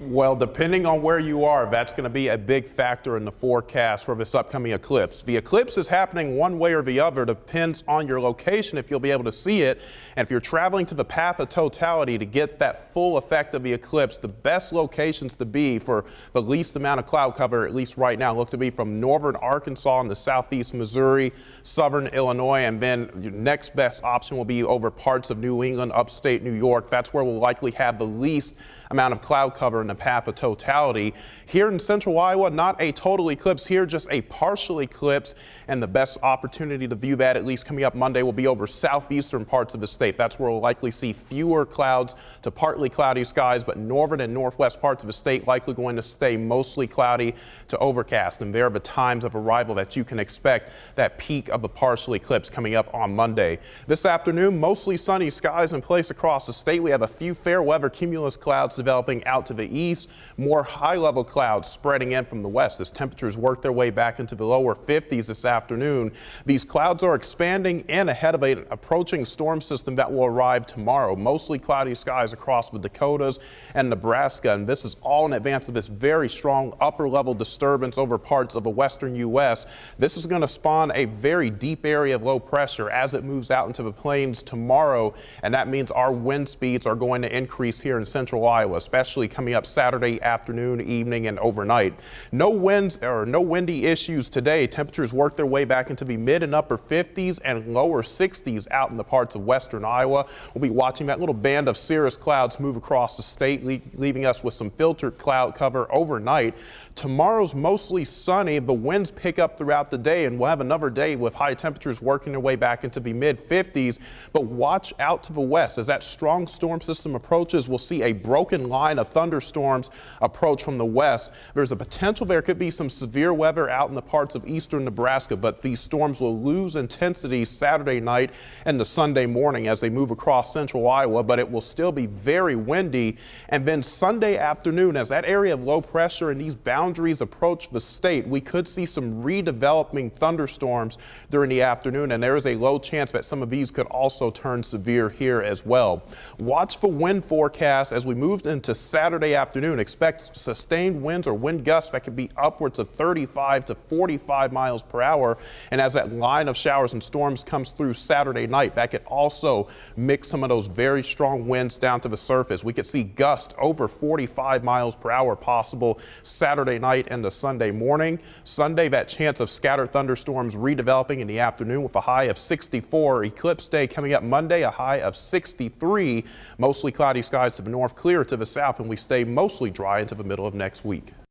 Well, depending on where you are, that's going to be a big factor in the forecast for this upcoming eclipse. The eclipse is happening one way or the other, depends on your location if you'll be able to see it. And if you're traveling to the path of totality to get that full effect of the eclipse, the best locations to be for the least amount of cloud cover, at least right now, look to be from northern Arkansas into southeast Missouri, southern Illinois, and then your next best option will be over parts of New England, upstate New York. That's where we'll likely have the least amount of cloud cover in the path of totality. Here in central Iowa, not a total eclipse here, just a partial eclipse, and the best opportunity to view that, at least coming up Monday, will be over southeastern parts of the state. That's where we'll likely see fewer clouds to partly cloudy skies, but northern and northwest parts of the state likely going to stay mostly cloudy to overcast. And there are the times of arrival that you can expect that peak of a partial eclipse coming up on Monday. This afternoon, mostly sunny skies in place across the state. We have a few fair weather cumulus clouds developing out to the east, more high-level clouds spreading in from the west as temperatures work their way back into the lower 50s this afternoon. These clouds are expanding in ahead of an approaching storm system that will arrive tomorrow. Mostly cloudy skies across the Dakotas and Nebraska, and this is all in advance of this very strong upper-level disturbance over parts of the western U.S. This is going to spawn a very deep area of low pressure as it moves out into the plains tomorrow, and that means our wind speeds are going to increase here in central Iowa, especially coming up Saturday afternoon, evening, and overnight. No winds or no windy issues today. Temperatures work their way back into the mid and upper 50s and lower 60s out in the parts of western Iowa. We'll be watching that little band of cirrus clouds move across the state, leaving us with some filtered cloud cover overnight. Tomorrow's mostly sunny. The winds pick up throughout the day, and we'll have another day with high temperatures working their way back into the mid 50s. But watch out to the west as that strong storm system approaches. We'll see a broken line of thunderstorms approach from the west. There's a potential there could be some severe weather out in the parts of eastern Nebraska, but these storms will lose intensity Saturday night and the Sunday morning as they move across central Iowa, but it will still be very windy. And then Sunday afternoon, as that area of low pressure and these boundaries approach the state, we could see some redeveloping thunderstorms during the afternoon, and there is a low chance that some of these could also turn severe here as well. Watch for wind forecasts as we move into Saturday afternoon. Expect sustained winds or wind gusts that could be upwards of 35 to 45 miles per hour. And as that line of showers and storms comes through Saturday night, that could also mix some of those very strong winds down to the surface. We could see gusts over 45 miles per hour possible Saturday night and the Sunday morning. Sunday, that chance of scattered thunderstorms redeveloping in the afternoon with a high of 64. Eclipse day coming up Monday, a high of 63. Mostly cloudy skies to the north, clear to the south, and we stay mostly dry into the middle of next week.